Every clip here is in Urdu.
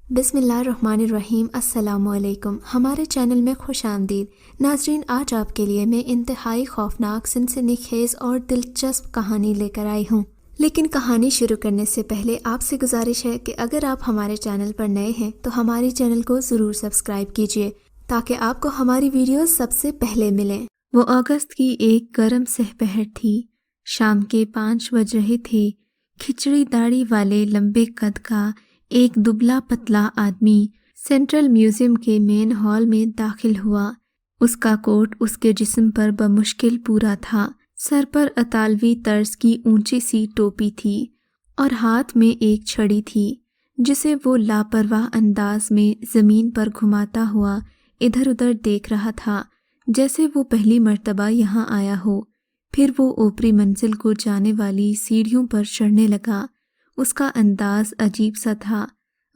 بسم اللہ الرحمن الرحیم۔ السلام علیکم، ہمارے چینل میں خوش آمدید ناظرین۔ آج آپ کے لیے میں انتہائی خوفناک، سنسنی خیز اور دلچسپ کہانی لے کر آئی ہوں، لیکن کہانی شروع کرنے سے پہلے آپ سے گزارش ہے کہ اگر آپ ہمارے چینل پر نئے ہیں تو ہماری چینل کو ضرور سبسکرائب کیجیے تاکہ آپ کو ہماری ویڈیوز سب سے پہلے ملیں۔ وہ اگست کی ایک گرم سپہر تھی۔ شام کے 5 بج رہے تھے۔ کھچڑی داڑھی والے لمبے قد کا ایک دبلا پتلا آدمی سینٹرل میوزیم کے مین ہال میں داخل ہوا۔ اس کا کوٹ اس کے جسم پر بمشکل پورا تھا۔ سر پر اطالوی طرز کی اونچی سی ٹوپی تھی اور ہاتھ میں ایک چھڑی تھی جسے وہ لاپرواہ انداز میں زمین پر گھماتا ہوا ادھر ادھر دیکھ رہا تھا، جیسے وہ پہلی مرتبہ یہاں آیا ہو۔ پھر وہ اوپری منزل کو جانے والی سیڑھیوں پر چڑھنے لگا۔ اس کا انداز عجیب سا تھا،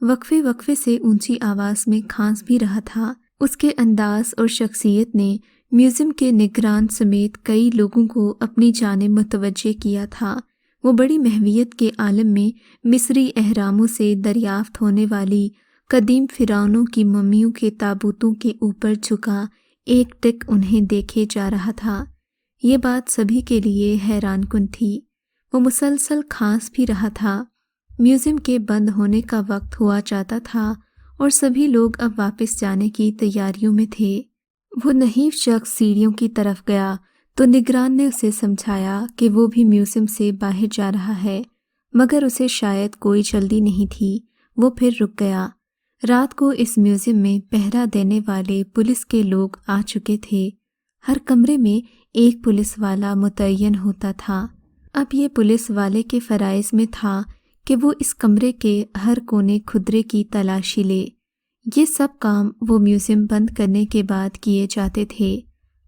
وقفے وقفے سے اونچی آواز میں کھانس بھی رہا تھا۔ اس کے انداز اور شخصیت نے میوزیم کے نگران سمیت کئی لوگوں کو اپنی جانب متوجہ کیا تھا۔ وہ بڑی محویت کے عالم میں مصری اہراموں سے دریافت ہونے والی قدیم فرعونوں کی ممیوں کے تابوتوں کے اوپر جھکا ایک ٹک انہیں دیکھے جا رہا تھا۔ یہ بات سبھی کے لیے حیران کن تھی۔ وہ مسلسل کھانس بھی رہا تھا۔ میوزیم کے بند ہونے کا وقت ہوا جاتا تھا اور سبھی لوگ اب واپس جانے کی تیاریوں میں تھے۔ وہ نحیف شخص سیڑھیوں کی طرف گیا تو نگران نے اسے سمجھایا کہ وہ بھی میوزیم سے باہر جا رہا ہے، مگر اسے شاید کوئی جلدی نہیں تھی۔ وہ پھر رک گیا۔ رات کو اس میوزیم میں پہرا دینے والے پولیس کے لوگ آ چکے تھے۔ ہر کمرے میں ایک پولیس والا متعین ہوتا تھا۔ اب یہ پولیس والے کے فرائض میں تھا کہ وہ اس کمرے کے ہر کونے کھدرے کی تلاشی لے۔ یہ سب کام وہ میوزیم بند کرنے کے بعد کیے جاتے تھے۔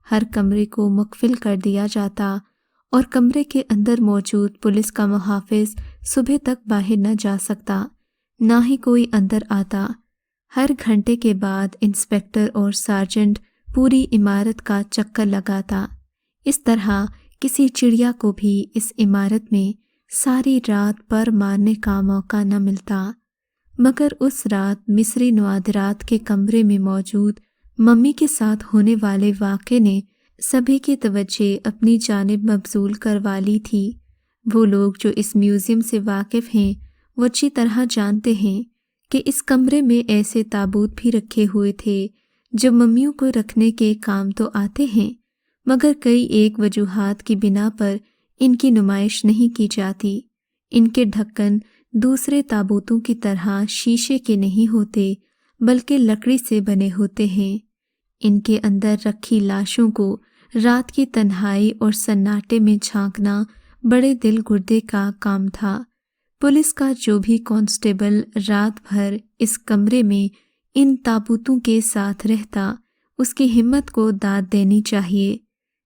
ہر کمرے کو مقفل کر دیا جاتا اور کمرے کے اندر موجود پولیس کا محافظ صبح تک باہر نہ جا سکتا، نہ ہی کوئی اندر آتا۔ ہر گھنٹے کے بعد انسپکٹر اور سارجنٹ پوری عمارت کا چکر لگاتا۔ اس طرح کسی چڑیا کو بھی اس عمارت میں ساری رات پر مارنے کا موقع نہ ملتا، مگر اس رات مصری نوادرات کے کمرے میں موجود ممی کے ساتھ ہونے والے واقعے نے سبھی کی توجہ اپنی جانب مبذول کروا لی تھی۔ وہ لوگ جو اس میوزیم سے واقف ہیں وہ اچھی طرح جانتے ہیں کہ اس کمرے میں ایسے تابوت بھی رکھے ہوئے تھے جو ممیوں کو رکھنے کے کام تو آتے ہیں، مگر کئی ایک وجوہات کی بنا پر ان کی نمائش نہیں کی جاتی۔ ان کے ڈھکن دوسرے تابوتوں کی طرح شیشے کے نہیں ہوتے بلکہ لکڑی سے بنے ہوتے ہیں۔ ان کے اندر رکھی لاشوں کو رات کی تنہائی اور سناٹے میں جھانکنا بڑے دل گردے کا کام تھا۔ پولیس کا جو بھی کانسٹیبل رات بھر اس کمرے میں ان تابوتوں کے ساتھ رہتا، اس کی ہمت کو داد دینی چاہیے۔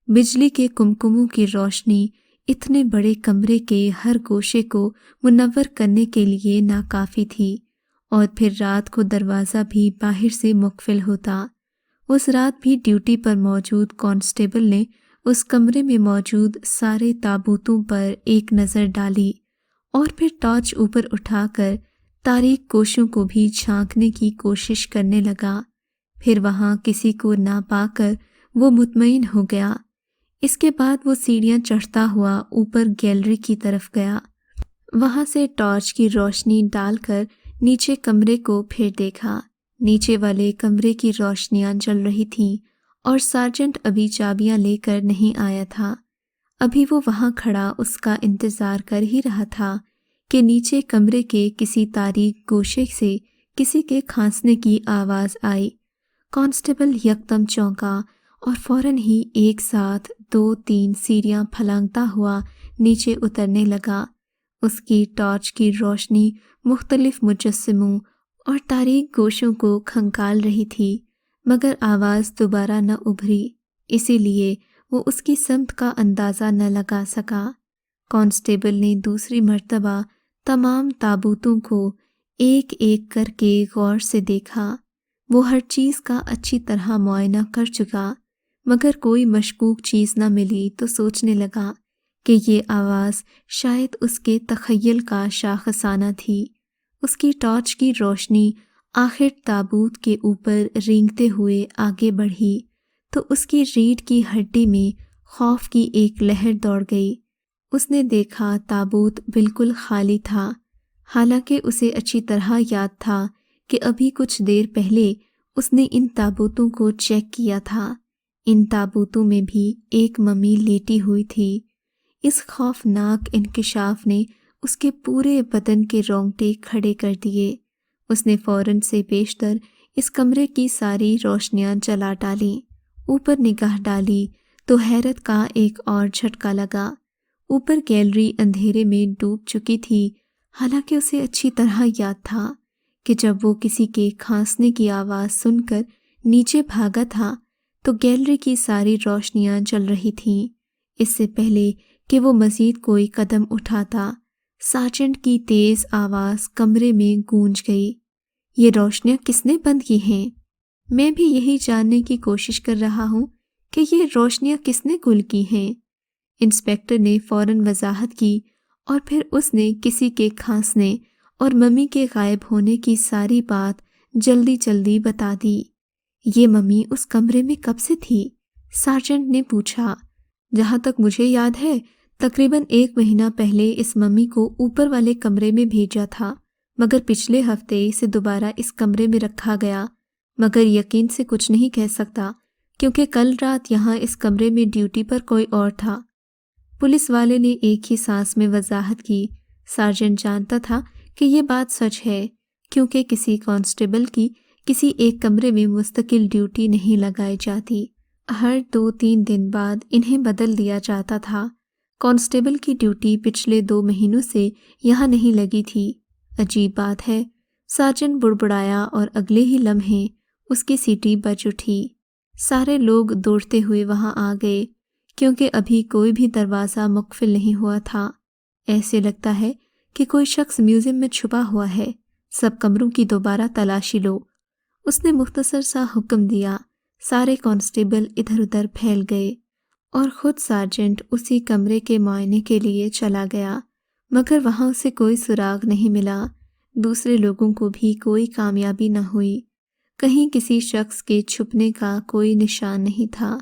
بجلی کے کمکموں کی روشنی اتنے بڑے کمرے کے ہر گوشے کو منور کرنے کے لیے ناکافی تھی، اور پھر رات کو دروازہ بھی باہر سے مقفل ہوتا۔ اس رات بھی ڈیوٹی پر موجود کانسٹیبل نے اس کمرے میں موجود سارے تابوتوں پر ایک نظر ڈالی اور پھر ٹارچ اوپر اٹھا کر تاریک گوشوں کو بھی جھانکنے کی کوشش کرنے لگا۔ پھر وہاں کسی کو نہ پا کر وہ مطمئن ہو گیا۔ اس کے بعد وہ سیڑھیاں چڑھتا ہوا اوپر گیلری کی طرف گیا۔ وہاں سے ٹارچ کی روشنی ڈال کر نیچے کمرے کو پھر دیکھا۔ نیچے والے کمرے کی روشنیاں جل رہی تھیں اور سارجنٹ ابھی چابیاں لے کر نہیں آیا تھا۔ ابھی وہ وہاں کھڑا اس کا انتظار کر ہی رہا تھا کہ نیچے کمرے کے کسی تاریک گوشے سے کسی کے کھانسنے کی آواز آئی۔ کانسٹیبل یکدم چونکا اور فوراً ہی ایک ساتھ 2-3 سیڑھیاں پھلانگتا ہوا نیچے اترنے لگا۔ اس کی ٹارچ کی روشنی مختلف مجسموں اور تاریک گوشوں کو کھنگال رہی تھی، مگر آواز دوبارہ نہ ابھری، اسی لیے وہ اس کی سمت کا اندازہ نہ لگا سکا۔ کانسٹیبل نے دوسری مرتبہ تمام تابوتوں کو ایک ایک کر کے غور سے دیکھا۔ وہ ہر چیز کا اچھی طرح معائنہ کر چکا، مگر کوئی مشکوک چیز نہ ملی تو سوچنے لگا کہ یہ آواز شاید اس کے تخیل کا شاخسانہ تھی۔ اس کی ٹارچ کی روشنی آخر تابوت کے اوپر رینگتے ہوئے آگے بڑھی تو اس کی ریڑھ کی ہڈی میں خوف کی ایک لہر دوڑ گئی۔ اس نے دیکھا تابوت بالکل خالی تھا، حالانکہ اسے اچھی طرح یاد تھا کہ ابھی کچھ دیر پہلے اس نے ان تابوتوں کو چیک کیا تھا۔ ان تابوتوں میں بھی ایک ممی لیٹی ہوئی تھی۔ اس خوفناک انکشاف نے اس کے پورے بدن کے رونگٹے کھڑے کر دیے۔ اس نے فوراً سے بیشتر اس کمرے کی ساری روشنیاں جلا ڈالیں۔ اوپر نگاہ ڈالی تو حیرت کا ایک اور جھٹکا لگا۔ اوپر گیلری اندھیرے میں ڈوب چکی تھی، حالانکہ اسے اچھی طرح یاد تھا کہ جب وہ کسی کے کھانسنے کی آواز سن کر نیچے بھاگا تھا تو گیلری کی ساری روشنیاں جل رہی تھیں۔ اس سے پہلے کہ وہ مزید کوئی قدم اٹھاتا، سارجنٹ کی تیز آواز کمرے میں گونج گئی۔ یہ روشنیاں کس نے بند کی ہیں؟ میں بھی یہی جاننے کی کوشش کر رہا ہوں کہ یہ روشنیاں کس نے گل کی ہیں۔ انسپکٹر نے فوراً وضاحت کی اور پھر اس نے کسی کے کھانسنے اور ممی کے غائب ہونے کی ساری بات جلدی جلدی بتا دی۔ یہ ممی اس کمرے میں کب سے تھی؟ سارجنٹ نے پوچھا۔ جہاں تک مجھے یاد ہے تقریباً 1 مہینہ پہلے اس ممی کو اوپر والے کمرے میں بھیجا تھا، مگر پچھلے ہفتے اسے دوبارہ اس کمرے میں رکھا گیا، مگر یقین سے کچھ نہیں کہہ سکتا کیونکہ کل رات یہاں اس کمرے میں ڈیوٹی پر کوئی اور تھا۔ پولیس والے نے ایک ہی سانس میں وضاحت کی۔ سارجنٹ جانتا تھا کہ یہ بات سچ ہے کیونکہ کسی کانسٹیبل کی کسی ایک کمرے میں مستقل ڈیوٹی نہیں لگائی جاتی، ہر 2-3 دن بعد انہیں بدل دیا جاتا تھا۔ کانسٹیبل کی ڈیوٹی پچھلے 2 مہینوں سے یہاں نہیں لگی تھی۔ عجیب بات ہے، سارجنٹ بڑبڑایا اور اگلے ہی لمحے اس کی سیٹی بج اٹھی۔ سارے لوگ دوڑتے ہوئے وہاں آ گئے کیونکہ ابھی کوئی بھی دروازہ مقفل نہیں ہوا تھا۔ ایسے لگتا ہے کہ کوئی شخص میوزیم میں چھپا ہوا ہے، سب کمروں کی دوبارہ تلاشی لو۔ اس نے مختصر سا حکم دیا۔ سارے کانسٹیبل ادھر ادھر پھیل گئے اور خود سارجنٹ اسی کمرے کے معائنے کے لیے چلا گیا، مگر وہاں اسے کوئی سراغ نہیں ملا۔ دوسرے لوگوں کو بھی کوئی کامیابی نہ ہوئی، کہیں کسی شخص کے چھپنے کا کوئی نشان نہیں تھا۔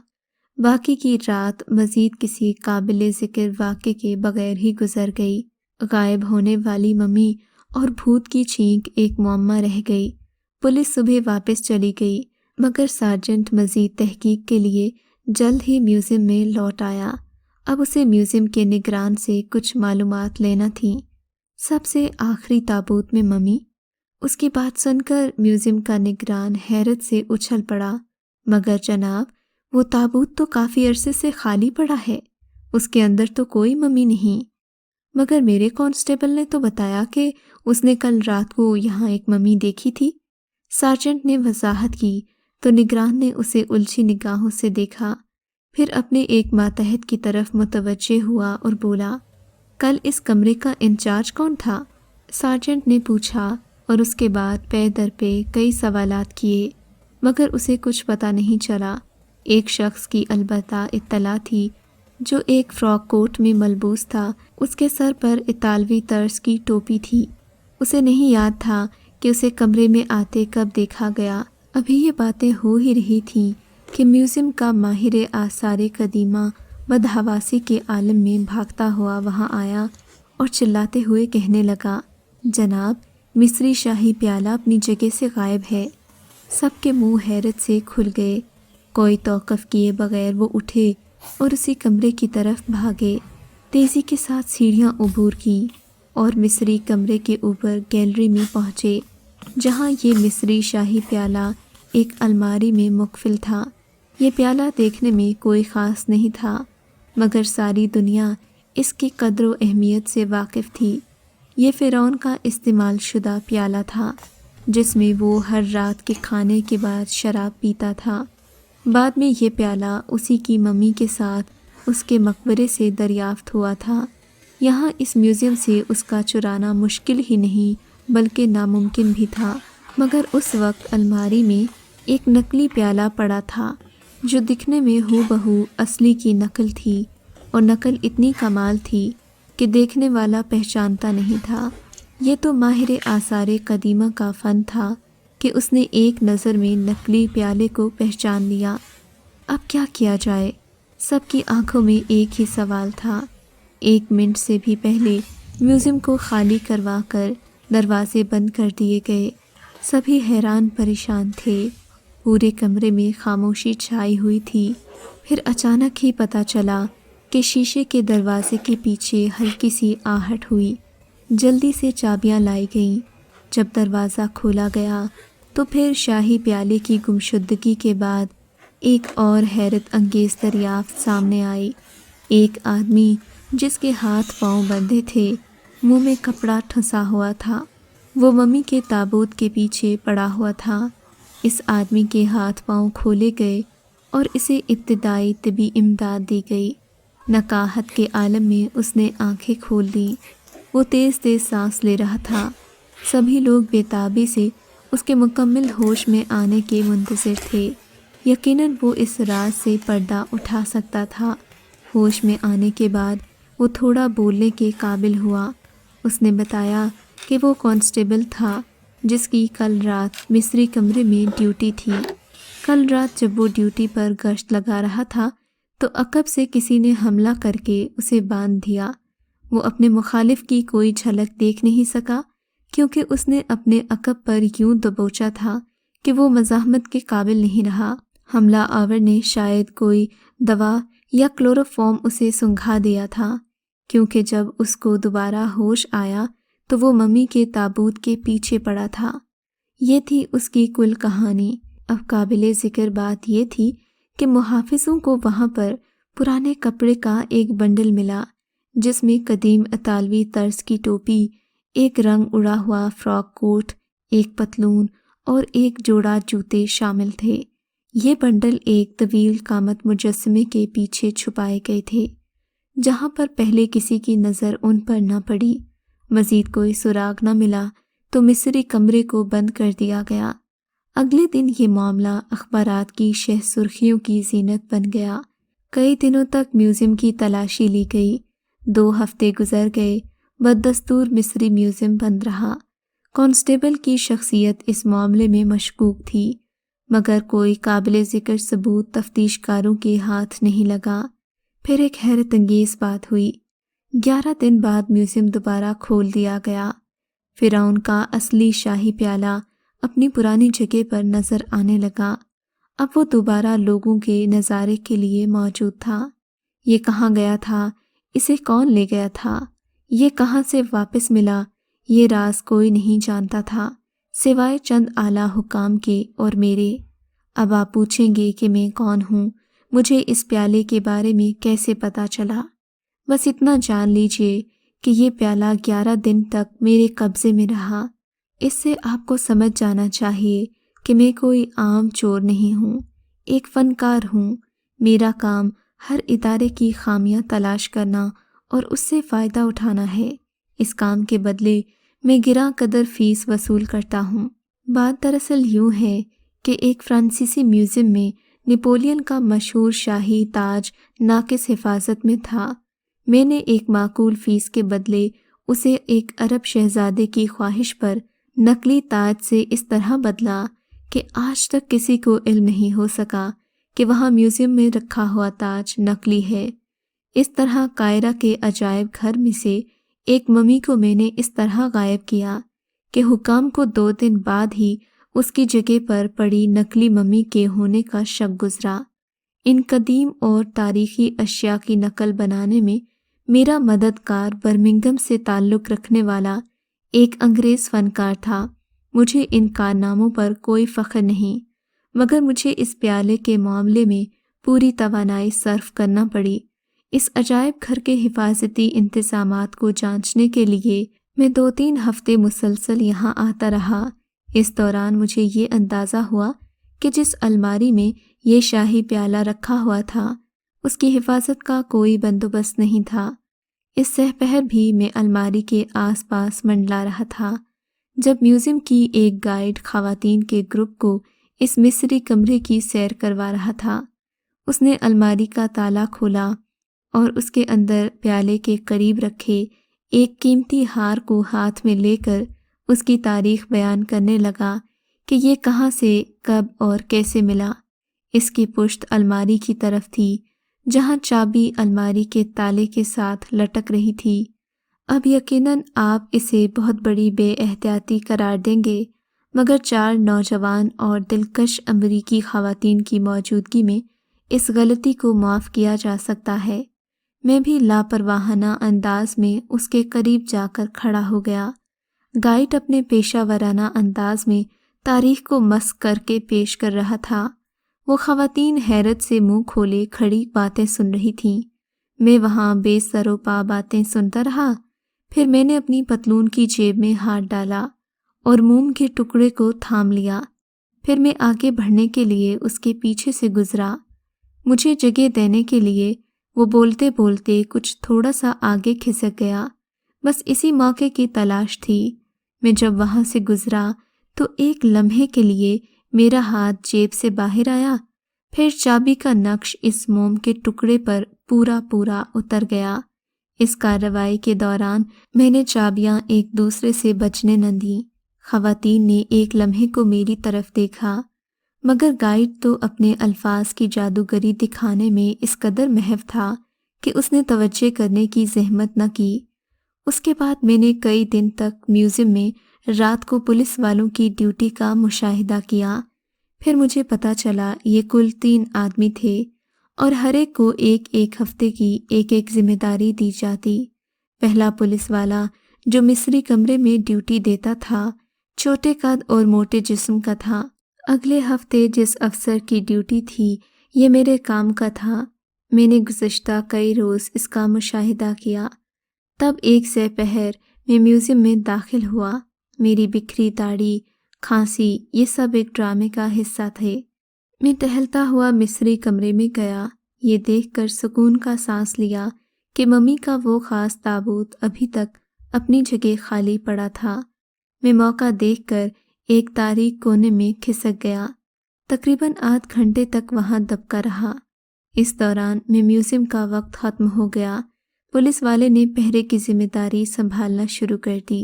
باقی کی رات مزید کسی قابل ذکر واقعے کے بغیر ہی گزر گئی۔ غائب ہونے والی ممی اور بھوت کی چھینک ایک معمہ رہ گئی۔ پولیس صبح واپس چلی گئی، مگر سارجنٹ مزید تحقیق کے لیے جلد ہی میوزیم میں لوٹ آیا۔ اب اسے میوزیم کے نگران سے کچھ معلومات لینا تھیں۔ سب سے آخری تابوت میں ممی۔ اس کی بات سن کر میوزیم کا نگران حیرت سے اچھل پڑا۔ مگر جناب، وہ تابوت تو کافی عرصے سے خالی پڑا ہے، اس کے اندر تو کوئی ممی نہیں۔ مگر میرے کانسٹیبل نے تو بتایا کہ اس نے کل رات کو یہاں ایک ممی دیکھی تھی۔ سارجنٹ نے وضاحت کی تو نگران نے اسے الجھی نگاہوں سے دیکھا، پھر اپنے ایک ماتحت کی طرف متوجہ ہوا اور بولا، کل اس کمرے کا انچارج کون تھا؟ سارجنٹ نے پوچھا اور اس کے بعد پے در پہ کئی سوالات کیے، مگر اسے کچھ پتہ نہیں چلا۔ ایک شخص کی البتہ اطلاع تھی جو ایک فراک کوٹ میں ملبوس تھا، اس کے سر پر اطالوی طرز کی ٹوپی تھی۔ اسے نہیں یاد تھا کہ اسے کمرے میں آتے کب دیکھا گیا۔ ابھی یہ باتیں ہو ہی رہی تھیں کہ میوزیم کا ماہر آثار قدیمہ بدحواسی کے عالم میں بھاگتا ہوا وہاں آیا اور چلاتے ہوئے کہنے لگا، جناب، مصری شاہی پیالہ اپنی جگہ سے غائب ہے۔ سب کے منہ حیرت سے کھل گئے۔ کوئی توقف کیے بغیر وہ اٹھے اور اسی کمرے کی طرف بھاگے، تیزی کے ساتھ سیڑھیاں عبور کیں اور مصری کمرے کے اوپر گیلری میں پہنچے، جہاں یہ مصری شاہی پیالہ ایک الماری میں مقفل تھا۔ یہ پیالہ دیکھنے میں کوئی خاص نہیں تھا، مگر ساری دنیا اس کی قدر و اہمیت سے واقف تھی۔ یہ فرعون کا استعمال شدہ پیالہ تھا، جس میں وہ ہر رات کے کھانے کے بعد شراب پیتا تھا۔ بعد میں یہ پیالہ اسی کی ممی کے ساتھ اس کے مقبرے سے دریافت ہوا تھا۔ یہاں اس میوزیم سے اس کا چرانا مشکل ہی نہیں بلکہ ناممکن بھی تھا، مگر اس وقت الماری میں ایک نقلی پیالہ پڑا تھا جو دکھنے میں ہو بہو اصلی کی نقل تھی، اور نقل اتنی کمال تھی کہ دیکھنے والا پہچانتا نہیں تھا۔ یہ تو ماہر آثار قدیمہ کا فن تھا کہ اس نے ایک نظر میں نقلی پیالے کو پہچان لیا۔ اب کیا کیا جائے؟ سب کی آنکھوں میں ایک ہی سوال تھا۔ 1 منٹ سے بھی پہلے میوزیم کو خالی کروا کر دروازے بند کر دیے گئے۔ سبھی حیران پریشان تھے۔ پورے کمرے میں خاموشی چھائی ہوئی تھی۔ پھر اچانک ہی پتہ چلا کہ شیشے کے دروازے کے پیچھے ہلکی سی آہٹ ہوئی۔ جلدی سے چابیاں لائی گئیں۔ جب دروازہ کھولا گیا تو پھر شاہی پیالے کی گمشدگی کے بعد ایک اور حیرت انگیز دریافت سامنے آئی۔ ایک آدمی جس کے ہاتھ پاؤں بندھے تھے، منہ میں کپڑا ٹھنسا ہوا تھا، وہ ممی کے تابوت کے پیچھے پڑا ہوا تھا۔ اس آدمی کے ہاتھ پاؤں کھولے گئے اور اسے ابتدائی طبی امداد دی گئی۔ نقاہت کے عالم میں اس نے آنکھیں کھول دیں۔ وہ تیز تیز سانس لے رہا تھا۔ سبھی لوگ بے تابی سے اس کے مکمل ہوش میں آنے کے منتظر تھے۔ یقیناً وہ اس راز سے پردہ اٹھا سکتا تھا۔ ہوش میں آنے کے بعد وہ تھوڑا بولنے کے قابل ہوا۔ اس نے بتایا کہ وہ کانسٹیبل تھا جس کی کل رات مصری کمرے میں ڈیوٹی تھی۔ کل رات جب وہ ڈیوٹی پر گشت لگا رہا تھا تو عقب سے کسی نے حملہ کر کے اسے باندھ دیا۔ وہ اپنے مخالف کی کوئی جھلک دیکھ نہیں سکا کیونکہ اس نے اپنے عقب پر یوں دبوچا تھا کہ وہ مزاحمت کے قابل نہیں رہا۔ حملہ آور نے شاید کوئی دوا یا کلوروفارم اسے سنگھا دیا تھا، کیونکہ جب اس کو دوبارہ ہوش آیا تو وہ ممی کے تابوت کے پیچھے پڑا تھا۔ یہ تھی اس کی کل کہانی۔ اب قابل ذکر بات یہ تھی کہ محافظوں کو وہاں پر پرانے کپڑے کا ایک بنڈل ملا جس میں قدیم اطالوی طرز کی ٹوپی، ایک رنگ اڑا ہوا فراک کوٹ، ایک پتلون اور ایک جوڑا جوتے شامل تھے۔ یہ بنڈل ایک طویل قامت مجسمے کے پیچھے چھپائے گئے تھے جہاں پر پہلے کسی کی نظر ان پر نہ پڑی۔ مزید کوئی سراغ نہ ملا تو مصری کمرے کو بند کر دیا گیا۔ اگلے دن یہ معاملہ اخبارات کی شہ سرخیوں کی زینت بن گیا۔ کئی دنوں تک میوزیم کی تلاشی لی گئی۔ 2 ہفتے گزر گئے۔ بددستور مصری میوزیم بند رہا۔ کانسٹیبل کی شخصیت اس معاملے میں مشکوک تھی، مگر کوئی قابل ذکر ثبوت تفتیش کاروں کے ہاتھ نہیں لگا۔ پھر ایک حیرت انگیز بات ہوئی۔ 11 دن بعد میوزیم دوبارہ کھول دیا گیا۔ فرعون کا اصلی شاہی پیالہ اپنی پرانی جگہ پر نظر آنے لگا۔ اب وہ دوبارہ لوگوں کے نظارے کے لیے موجود تھا۔ یہ کہاں گیا تھا؟ اسے کون لے گیا تھا؟ یہ کہاں سے واپس ملا؟ یہ راز کوئی نہیں جانتا تھا سوائے چند اعلیٰ حکام کے اور میرے۔ اب آپ پوچھیں گے کہ میں کون ہوں، مجھے اس پیالے کے بارے میں کیسے پتہ چلا؟ بس اتنا جان لیجئے کہ یہ پیالہ 11 دن تک میرے قبضے میں رہا۔ اس سے آپ کو سمجھ جانا چاہیے کہ میں کوئی عام چور نہیں ہوں، ایک فنکار ہوں۔ میرا کام ہر ادارے کی خامیاں تلاش کرنا اور اس سے فائدہ اٹھانا ہے۔ اس کام کے بدلے میں گراں قدر فیس وصول کرتا ہوں۔ بات دراصل یوں ہے کہ ایک فرانسیسی میوزیم میں نپولین کا مشہور شاہی تاج ناقص حفاظت میں تھا۔ میں نے ایک معقول فیس کے بدلے اسے ایک عرب شہزادے کی خواہش پر نقلی تاج سے اس طرح بدلا کہ آج تک کسی کو علم نہیں ہو سکا کہ وہاں میوزیم میں رکھا ہوا تاج نقلی ہے۔ اس طرح قاہرہ کے عجائب گھر میں سے ایک ممی کو میں نے اس طرح غائب کیا کہ حکام کو 2 دن بعد ہی اس کی جگہ پر پڑی نقلی ممی کے ہونے کا شک گزرا۔ ان قدیم اور تاریخی اشیاء کی نقل بنانے میں میرا مددگار برمنگھم سے تعلق رکھنے والا ایک انگریز فنکار تھا۔ مجھے ان کارناموں پر کوئی فخر نہیں، مگر مجھے اس پیالے کے معاملے میں پوری توانائی صرف کرنا پڑی۔ اس عجائب گھر کے حفاظتی انتظامات کو جانچنے کے لیے میں 2-3 ہفتے مسلسل یہاں آتا رہا۔ اس دوران مجھے یہ اندازہ ہوا کہ جس الماری میں یہ شاہی پیالہ رکھا ہوا تھا اس کی حفاظت کا کوئی بندوبست نہیں تھا۔ اس سہ پہر بھی میں الماری کے آس پاس منڈلا رہا تھا جب میوزیم کی ایک گائیڈ خواتین کے گروپ کو اس مصری کمرے کی سیر کروا رہا تھا۔ اس نے الماری کا تالا کھولا اور اس کے اندر پیالے کے قریب رکھے ایک قیمتی ہار کو ہاتھ میں لے کر اس کی تاریخ بیان کرنے لگا کہ یہ کہاں سے، کب اور کیسے ملا۔ اس کی پشت الماری کی طرف تھی جہاں چابی الماری کے تالے کے ساتھ لٹک رہی تھی۔ اب یقیناً آپ اسے بہت بڑی بے احتیاطی قرار دیں گے، مگر 4 نوجوان اور دلکش امریکی خواتین کی موجودگی میں اس غلطی کو معاف کیا جا سکتا ہے۔ میں بھی لاپرواہانہ انداز میں اس کے قریب جا کر کھڑا ہو گیا۔ گائیڈ اپنے پیشہ ورانہ انداز میں تاریخ کو مسخ کر کے پیش کر رہا تھا۔ وہ خواتین حیرت سے منہ کھولے کھڑی باتیں سن رہی تھیں۔ میں وہاں بے سر و پا باتیں سنتا رہا۔ پھر میں نے اپنی پتلون کی جیب میں ہاتھ ڈالا اور موم کے ٹکڑے کو تھام لیا۔ پھر میں آگے بڑھنے کے لیے اس کے پیچھے سے گزرا۔ مجھے جگہ دینے کے لیے وہ بولتے بولتے کچھ تھوڑا سا آگے کھسک گیا۔ بس اسی موقع کی تلاش تھی۔ میں جب وہاں سے گزرا تو ایک لمحے کے لیے میرا ہاتھ جیب سے باہر آیا، پھر چابی کا نقش اس موم کے ٹکڑے پر پورا اتر گیا۔ اس کارروائی کے دوران میں نے چابیاں ایک دوسرے سے بچنے نہ دیں۔ خواتین نے ایک لمحے کو میری طرف دیکھا، مگر گائیڈ تو اپنے الفاظ کی جادوگری دکھانے میں اس قدر محو تھا کہ اس نے توجہ کرنے کی زحمت نہ کی۔ اس کے بعد میں نے کئی دن تک میوزیم میں رات کو پولیس والوں کی ڈیوٹی کا مشاہدہ کیا۔ پھر مجھے پتہ چلا یہ کل 3 آدمی تھے اور ہر ایک کو ایک ہفتے کی ایک ذمہ داری دی جاتی۔ پہلا پولیس والا جو مصری کمرے میں ڈیوٹی دیتا تھا چھوٹے قد اور موٹے جسم کا تھا۔ اگلے ہفتے جس افسر کی ڈیوٹی تھی یہ میرے کام کا تھا۔ میں نے گزشتہ کئی روز اس کا مشاہدہ کیا۔ تب ایک سہ پہر میں میوزیم میں داخل ہوا۔ میری بکھری داڑھی، کھانسی، یہ سب ایک ڈرامے کا حصہ تھے۔ میں ٹہلتا ہوا مصری کمرے میں گیا، یہ دیکھ کر سکون کا سانس لیا کہ ممی کا وہ خاص تابوت ابھی تک اپنی جگہ خالی پڑا تھا۔ میں موقع دیکھ کر ایک تاریک کونے میں کھسک گیا۔ تقریباً آدھ گھنٹے تک وہاں دبکا رہا۔ اس دوران میں میوزیم کا وقت ختم ہو گیا۔ پولیس والے نے پہرے کی ذمہ داری سنبھالنا شروع کر دی۔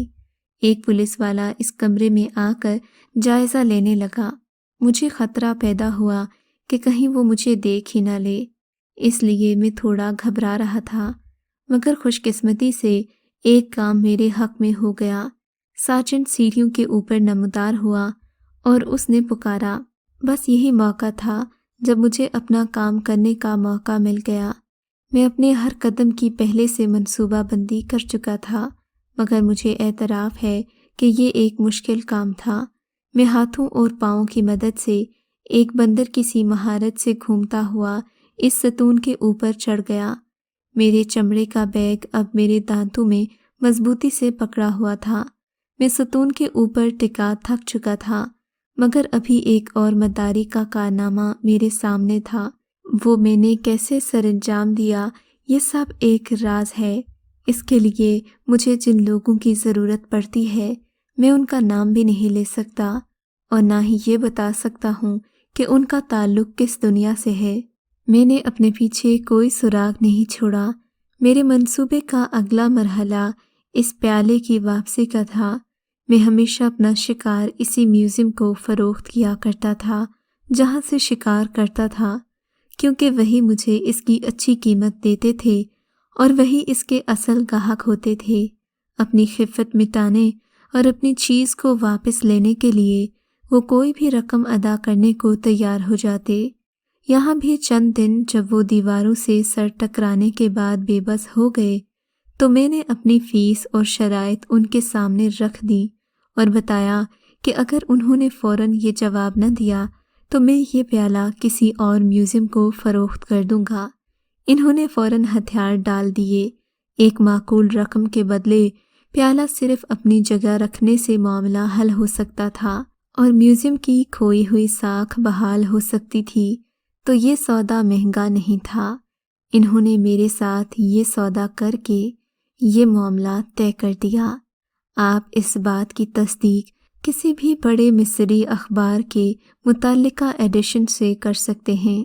ایک پولیس والا اس کمرے میں آ کر جائزہ لینے لگا۔ مجھے خطرہ پیدا ہوا کہ کہیں وہ مجھے دیکھ ہی نہ لے، اس لیے میں تھوڑا گھبرا رہا تھا، مگر خوش قسمتی سے ایک کام میرے حق میں ہو گیا۔ سارجنٹ سیڑھیوں کے اوپر نمودار ہوا اور اس نے پکارا۔ بس یہی موقع تھا جب مجھے اپنا کام کرنے کا موقع مل گیا۔ میں اپنے ہر قدم کی پہلے سے منصوبہ بندی کر چکا تھا، مگر مجھے اعتراف ہے کہ یہ ایک مشکل کام تھا۔ میں ہاتھوں اور پاؤں کی مدد سے ایک بندر کی سی مہارت سے گھومتا ہوا اس ستون کے اوپر چڑھ گیا۔ میرے چمڑے کا بیگ اب میرے دانتوں میں مضبوطی سے پکڑا ہوا تھا۔ میں ستون کے اوپر ٹکا تھک چکا تھا، مگر ابھی ایک اور مداری کا کارنامہ میرے سامنے تھا۔ وہ میں نے کیسے سر انجام دیا یہ سب ایک راز ہے۔ اس کے لیے مجھے جن لوگوں کی ضرورت پڑتی ہے میں ان کا نام بھی نہیں لے سکتا، اور نہ ہی یہ بتا سکتا ہوں کہ ان کا تعلق کس دنیا سے ہے۔ میں نے اپنے پیچھے کوئی سراغ نہیں چھوڑا۔ میرے منصوبے کا اگلا مرحلہ اس پیالے کی واپسی کا تھا۔ میں ہمیشہ اپنا شکار اسی میوزیم کو فروخت کیا کرتا تھا جہاں سے شکار کرتا تھا، کیونکہ وہی مجھے اس کی اچھی قیمت دیتے تھے اور وہی اس کے اصل گاہک ہوتے تھے۔ اپنی خفت مٹانے اور اپنی چیز کو واپس لینے کے لیے وہ کوئی بھی رقم ادا کرنے کو تیار ہو جاتے۔ یہاں بھی چند دن جب وہ دیواروں سے سر ٹکرانے کے بعد بے بس ہو گئے تو میں نے اپنی فیس اور شرائط ان کے سامنے رکھ دی اور بتایا کہ اگر انہوں نے فوراً یہ جواب نہ دیا تو میں یہ پیالہ کسی اور میوزیم کو فروخت کر دوں گا۔ انہوں نے فوراً ہتھیار ڈال دیے۔ ایک معقول رقم کے بدلے پیالہ صرف اپنی جگہ رکھنے سے معاملہ حل ہو سکتا تھا اور میوزیم کی کھوئی ہوئی ساکھ بحال ہو سکتی تھی، تو یہ سودا مہنگا نہیں تھا۔ انہوں نے میرے ساتھ یہ سودا کر کے یہ معاملہ طے کر دیا۔ آپ اس بات کی تصدیق کسی بھی بڑے مصری اخبار کے متعلقہ ایڈیشن سے کر سکتے ہیں۔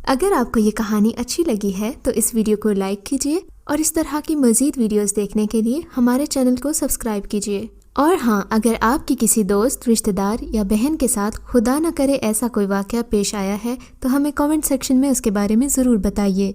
اگر آپ کو یہ کہانی اچھی لگی ہے تو اس ویڈیو کو لائک کیجیے اور اس طرح کی مزید ویڈیوز دیکھنے کے لیے ہمارے چینل کو سبسکرائب کیجیے۔ اور ہاں، اگر آپ کی کسی دوست، رشتہ دار یا بہن کے ساتھ خدا نہ کرے ایسا کوئی واقعہ پیش آیا ہے تو ہمیں کامنٹ سیکشن میں اس کے بارے میں ضرور بتائیے۔